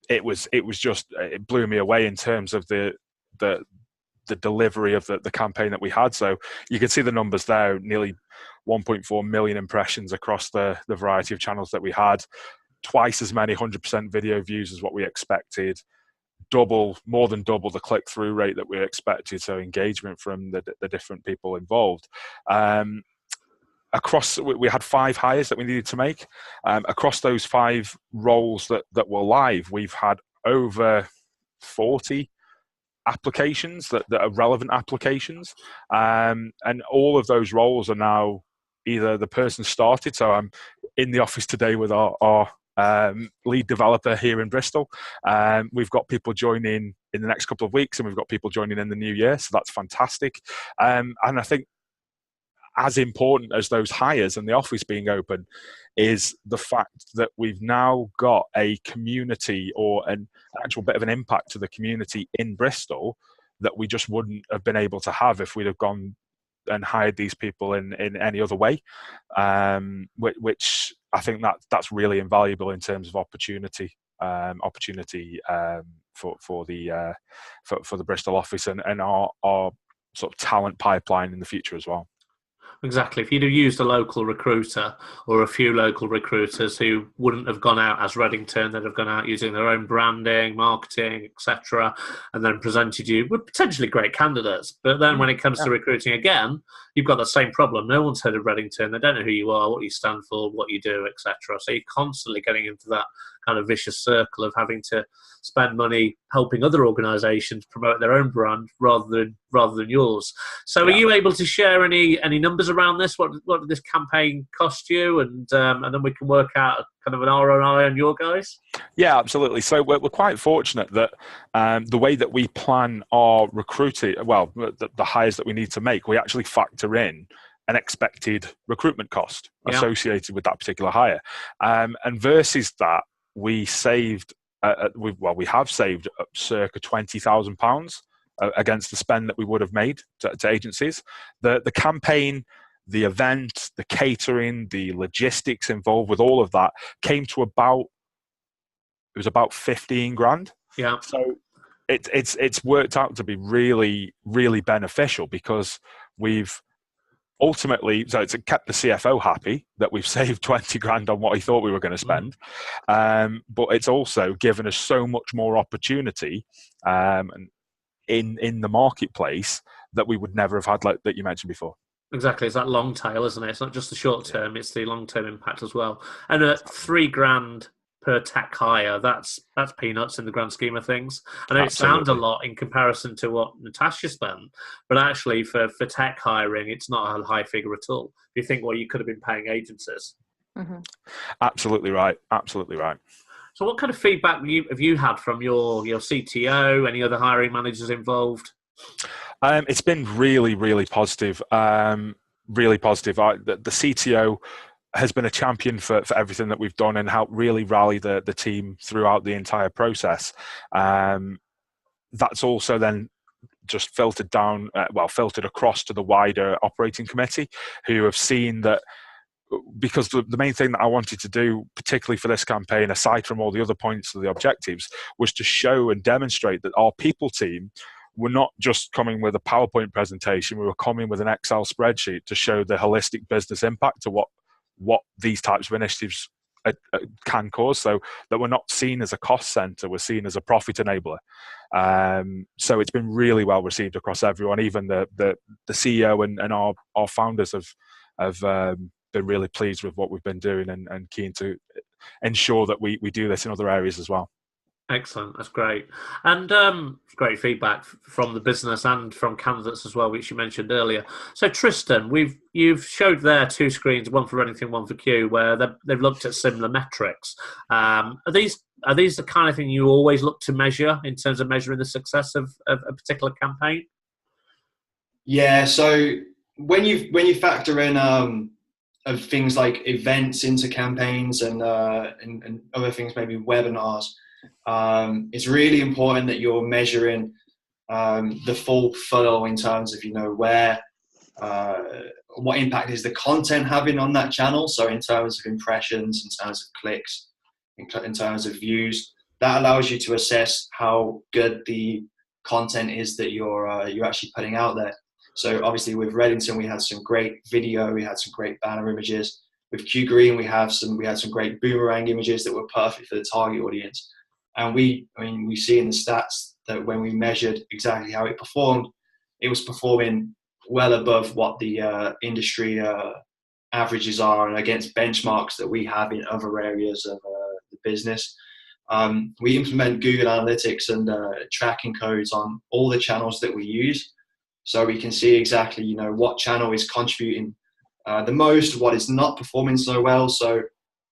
it blew me away in terms of the delivery of the campaign that we had. So you can see the numbers there, nearly 1.4 million impressions across the variety of channels that we had, twice as many 100% video views as what we expected, more than double the click-through rate that we expected, so engagement from the different people involved. We had 5 hires that we needed to make. Across those 5 roles that were live, we've had over 40 applications that are relevant applications, and all of those roles are now either the person started. So I'm in the office today with our lead developer here in Bristol. We've got people joining in the next couple of weeks, and we've got people joining in the new year, so that's fantastic. And I think as important as those hires and the office being open is the fact that we've now got a community, or an actual bit of an impact to the community in Bristol, that we just wouldn't have been able to have if we'd have gone and hired these people in any other way, which I think that's really invaluable in terms of opportunity for the Bristol office and our sort of talent pipeline in the future as well. Exactly. If you'd have used a local recruiter or a few local recruiters who wouldn't have gone out as Reddington, they'd have gone out using their own branding, marketing, etc., and then presented you with potentially great candidates. But then when it comes to recruiting again, you've got the same problem. No one's heard of Reddington. They don't know who you are, what you stand for, what you do, etc. So you're constantly getting into that kind of vicious circle of having to spend money helping other organisations promote their own brand rather than yours. So, Are you able to share any numbers around this? What did this campaign cost you, and then we can work out kind of an ROI on your guys? Yeah, absolutely. So we're quite fortunate that the way that we plan our recruiting, well, the hires that we need to make, we actually factor in an expected recruitment cost associated with that particular hire, and versus that, we saved. We have saved circa £20,000 against the spend that we would have made to agencies. The campaign, the event, the catering, the logistics involved with all of that came to about 15 grand. Yeah. So it's worked out to be really, really beneficial, because we've ultimately, so it's kept the CFO happy that we've saved 20 grand on what he thought we were going to spend. But it's also given us so much more opportunity in the marketplace that we would never have had, like that you mentioned before. Exactly. It's that long tail, isn't it? It's not just the short term, it's the long term impact as well. And at £3,000 per tech hire, that's peanuts in the grand scheme of things. I know Absolutely. It sounds a lot in comparison to what Natasha spent, but actually for tech hiring, it's not a high figure at all. If you think what you could have been paying agencies. Mm-hmm. Absolutely right. Absolutely right. So what kind of feedback have you had from your CTO, any other hiring managers involved? It's been really, really positive. Really positive. The CTO has been a champion for everything that we've done and helped really rally the team throughout the entire process. That's also then just filtered down, filtered across to the wider operating committee, who have seen that, because the main thing that I wanted to do, particularly for this campaign, aside from all the other points of the objectives, was to show and demonstrate that our people team were not just coming with a PowerPoint presentation, we were coming with an Excel spreadsheet to show the holistic business impact to what these types of initiatives can cause, so that we're not seen as a cost center, we're seen as a profit enabler. So it's been really well received across everyone. Even the CEO and our founders have been really pleased with what we've been doing and keen to ensure that we do this in other areas as well. Excellent, that's great. And great feedback from the business and from candidates as well, which you mentioned earlier. So Tristan, you've showed there two screens, one for Reddington, one for Q, where they've looked at similar metrics. Are these the kind of thing you always look to measure in terms of measuring the success of a particular campaign? Yeah, so when you factor in of things like events into campaigns and other things, maybe webinars, it's really important that you're measuring the full funnel in terms of, where, what impact is the content having on that channel. So in terms of impressions, in terms of clicks, in terms of views, that allows you to assess how good the content is that you're actually putting out there. So obviously with Reddington, we had some great video, we had some great banner images. With Q Green, we had some great boomerang images that were perfect for the target audience. And we see in the stats that when we measured exactly how it performed, it was performing well above what the industry averages are and against benchmarks that we have in other areas of the business. We implement Google Analytics and tracking codes on all the channels that we use, so we can see exactly, you know, what channel is contributing the most, what is not performing so well. So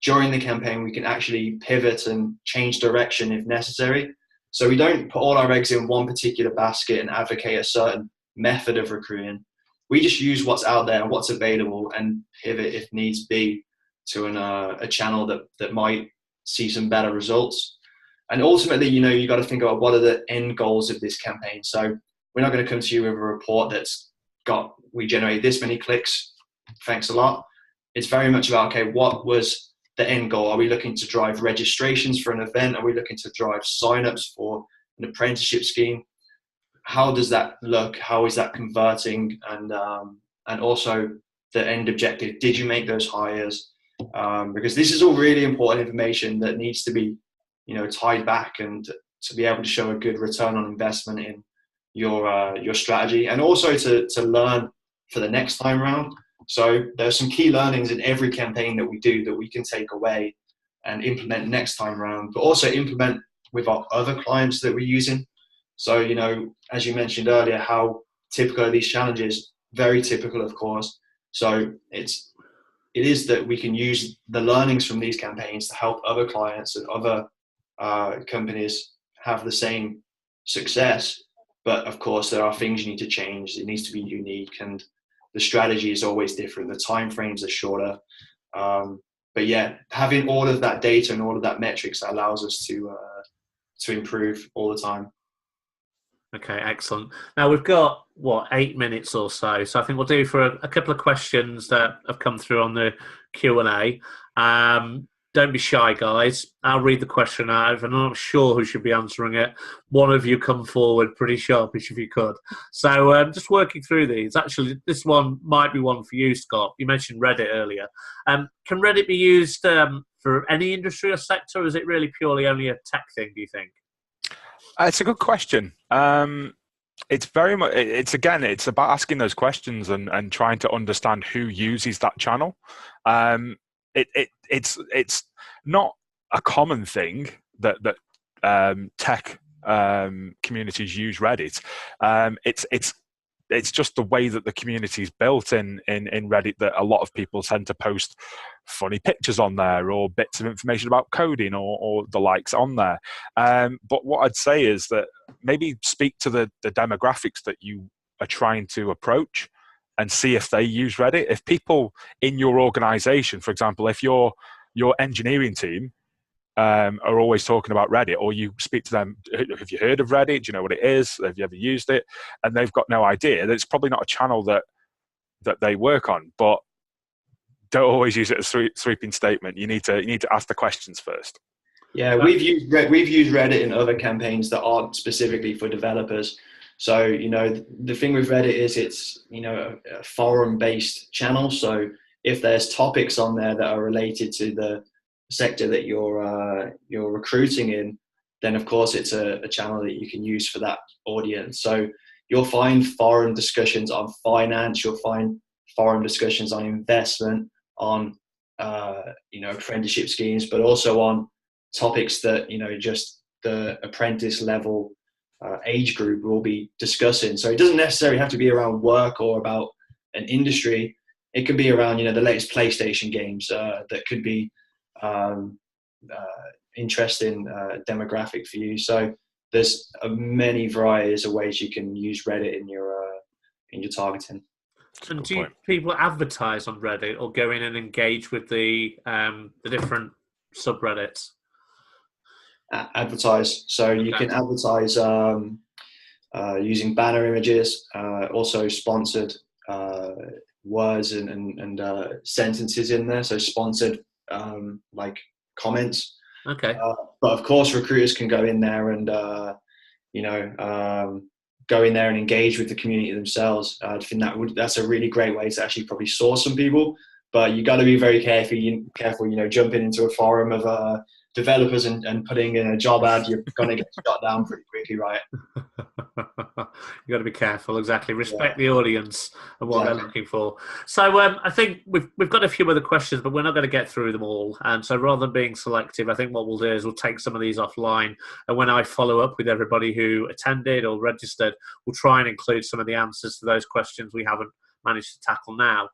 during the campaign, we can actually pivot and change direction if necessary. So we don't put all our eggs in one particular basket and advocate a certain method of recruiting. We just use what's out there and what's available and pivot if needs be to a channel that might see some better results. And ultimately, you know, you got to think about what are the end goals of this campaign. So we're not going to come to you with a report that's got, we generated this many clicks, thanks a lot. It's very much about, okay, what was the end goal? Are we looking to drive registrations for an event? Are we looking to drive signups for an apprenticeship scheme? How does that look? How is that converting? And also the end objective. Did you make those hires? Because this is all really important information that needs to be, you know, tied back and to be able to show a good return on investment in your strategy, and also to learn for the next time around. So there's some key learnings in every campaign that we do that we can take away and implement next time around, but also implement with our other clients that we're using. So, you know, as you mentioned earlier, how typical are these challenges? Very typical, of course. So it is that we can use the learnings from these campaigns to help other clients and other companies have the same success. But of course, there are things you need to change. It needs to be unique, and the strategy is always different. The time frames are shorter. But yeah, having all of that data and all of that metrics allows us to improve all the time. Okay, excellent. Now we've got 8 minutes or so, so I think we'll do for a couple of questions that have come through on the Q&A. Don't be shy, guys. I'll read the question out, and I'm not sure who should be answering it. One of you come forward, pretty sharpish if you could. So just working through these. Actually, this one might be one for you, Scott. You mentioned Reddit earlier. Can Reddit be used for any industry or sector, or is it really purely only a tech thing, do you think? It's a good question. It's very much. It's about asking those questions and trying to understand who uses that channel. It's not a common thing that tech communities use Reddit. It's just the way that the community is built in Reddit that a lot of people tend to post funny pictures on there or bits of information about coding or the likes on there. But what I'd say is that maybe speak to the demographics that you are trying to approach and see if they use Reddit. If people in your organization, for example, if your engineering team are always talking about Reddit, or you speak to them, have you heard of Reddit? Do you know what it is? Have you ever used it? And they've got no idea. It's probably not a channel that they work on, but don't always use it as a sweeping statement. You need to ask the questions first. Yeah, we've used Reddit in other campaigns that aren't specifically for developers. So, you know, the thing with Reddit is it's, you know, a forum-based channel. So if there's topics on there that are related to the sector that you're recruiting in, then of course it's a channel that you can use for that audience. So you'll find forum discussions on finance, you'll find forum discussions on investment, on apprenticeship schemes, but also on topics that, you know, just the apprentice level age group will be discussing. So it doesn't necessarily have to be around work or about an industry. It could be around, you know, the latest PlayStation games that could be interesting demographic for you. So there's many varieties of ways you can use Reddit in your targeting. And do people advertise on Reddit or go in and engage with the different subreddits? Advertise. So you can advertise using banner images, also sponsored words and sentences in there. So sponsored like comments. Okay. But of course, recruiters can go in there and go in there and engage with the community themselves. I think that's a really great way to actually probably source some people. But you got to be very careful. You know, jumping into a forum of developers and putting in a job ad, you're going to get shut down pretty quickly, right? You've got to be careful, exactly. Respect the audience and what they're looking for. So I think we've got a few other questions, but we're not going to get through them all. And so rather than being selective, I think what we'll do is we'll take some of these offline. And when I follow up with everybody who attended or registered, we'll try and include some of the answers to those questions we haven't managed to tackle now.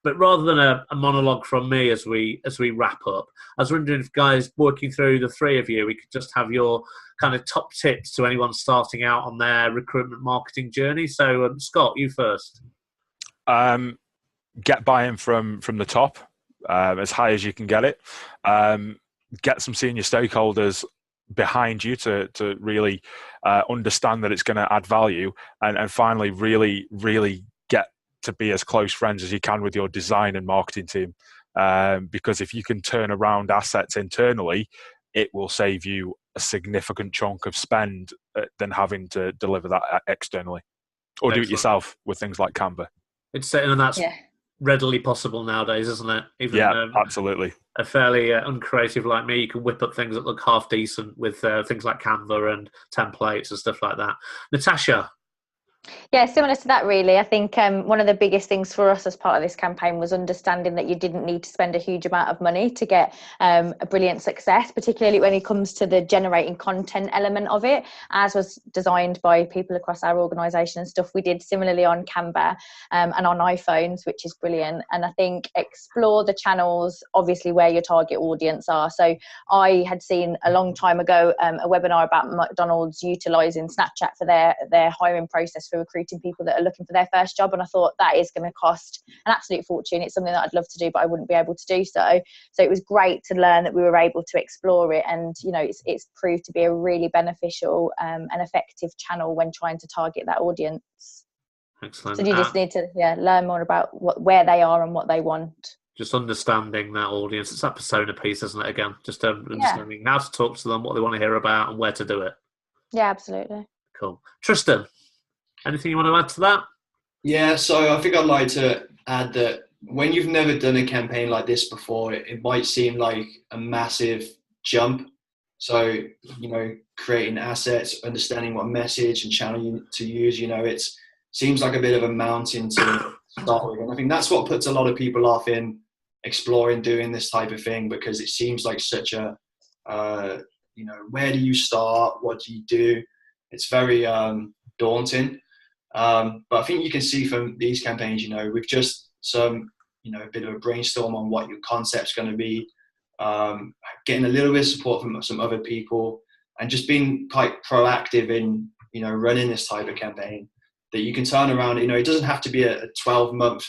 But rather than a monologue from me as we wrap up, I was wondering if, guys, working through the three of you, we could just have your kind of top tips to anyone starting out on their recruitment marketing journey. So, Scott, you first. Get buy-in from the top, as high as you can get it. Get some senior stakeholders behind you to really understand that it's going to add value, and finally really get to be as close friends as you can with your design and marketing team, because if you can turn around assets internally, it will save you a significant chunk of spend than having to deliver that externally, or do it yourself with things like Canva. And that's readily possible nowadays, isn't it? Even, absolutely. A fairly uncreative like me, you can whip up things that look half decent with things like Canva and templates and stuff like that. Natasha. Yeah, similar to that, really. I think one of the biggest things for us as part of this campaign was understanding that you didn't need to spend a huge amount of money to get a brilliant success, particularly when it comes to the generating content element of it, as was designed by people across our organisation and stuff. We did similarly on Canva and on iPhones, which is brilliant. And I think explore the channels, obviously, where your target audience are. So I had seen a long time ago a webinar about McDonald's utilising Snapchat for their hiring process for recruiting people that are looking for their first job, and I thought that is going to cost an absolute fortune. It's something that I'd love to do, but I wouldn't be able to do so. So it was great to learn that we were able to explore it, and it's proved to be a really beneficial and effective channel when trying to target that audience. Excellent. So you just need to learn more about where they are and what they want. Just understanding that audience. It's that persona piece, isn't it? Again, just understanding how to talk to them, what they want to hear about, and where to do it. Yeah, absolutely. Cool. Tristan, anything you want to add to that? Yeah, so I think I'd like to add that when you've never done a campaign like this before, it might seem like a massive jump. So, creating assets, understanding what message and channel to use, it seems like a bit of a mountain to start with. And I think that's what puts a lot of people off in exploring doing this type of thing, because it seems like such a, where do you start? What do you do? It's very daunting. But I think you can see from these campaigns, with just some, a bit of a brainstorm on what your concept's going to be, getting a little bit of support from some other people, and just being quite proactive in, running this type of campaign, that you can turn around. It doesn't have to be a 12-month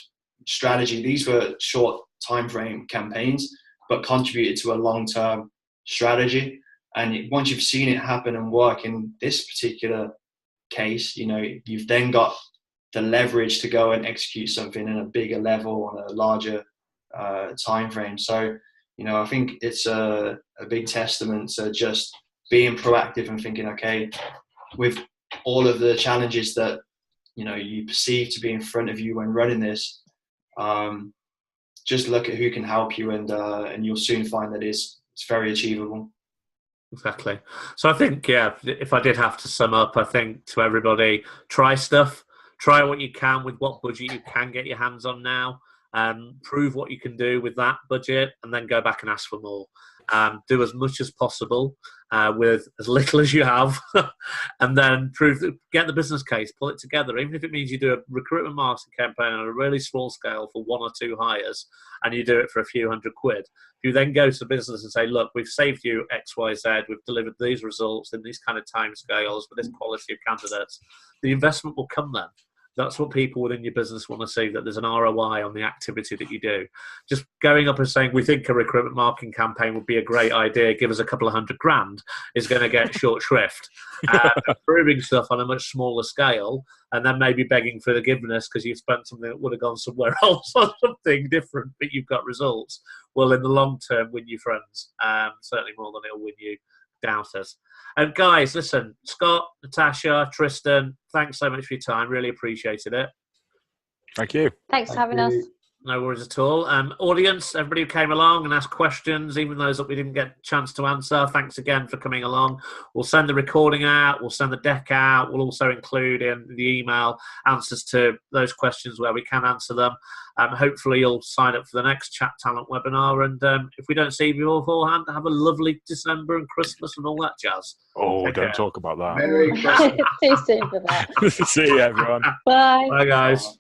strategy. These were short time frame campaigns, but contributed to a long-term strategy. And once you've seen it happen and work in this particular case, you've then got the leverage to go and execute something in a bigger level on a larger time frame. So I think it's a big testament to just being proactive and thinking, okay, with all of the challenges that you perceive to be in front of you when running this, just look at who can help you, and you'll soon find that it's very achievable. Exactly. So I think, if I did have to sum up, I think to everybody, try stuff. Try what you can with what budget you can get your hands on now. Prove what you can do with that budget, and then go back and ask for more. Do as much as possible with as little as you have, and then get the business case, pull it together. Even if it means you do a recruitment marketing campaign on a really small scale for 1 or 2 hires, and you do it for a few hundred quid. If you then go to the business and say, look, we've saved you X, Y, Z, we've delivered these results in these kind of timescales with this quality of candidates, the investment will come then. That's what people within your business want to see, that there's an ROI on the activity that you do. Just going up and saying, we think a recruitment marketing campaign would be a great idea, give us a couple of $100,000, is going to get short shrift. Proving stuff on a much smaller scale, and then maybe begging for forgiveness because you've spent something that would have gone somewhere else on something different, but you've got results, will in the long term win you friends, certainly more than it'll win you doubters. And guys, listen, Scott, Natasha, Tristan, thanks so much for your time. Really appreciated it. Thank you. Thanks for having us. No worries at all. Audience, everybody who came along and asked questions, even those that we didn't get a chance to answer, thanks again for coming along. We'll send the recording out, we'll send the deck out, we'll also include in the email answers to those questions where we can answer them. Hopefully you'll sign up for the next Chat Talent webinar, and if we don't see you beforehand, have a lovely December and Christmas and all that jazz. Oh, don't talk about that. Merry Christmas. Too soon for that. See you, everyone. Bye. Bye, guys.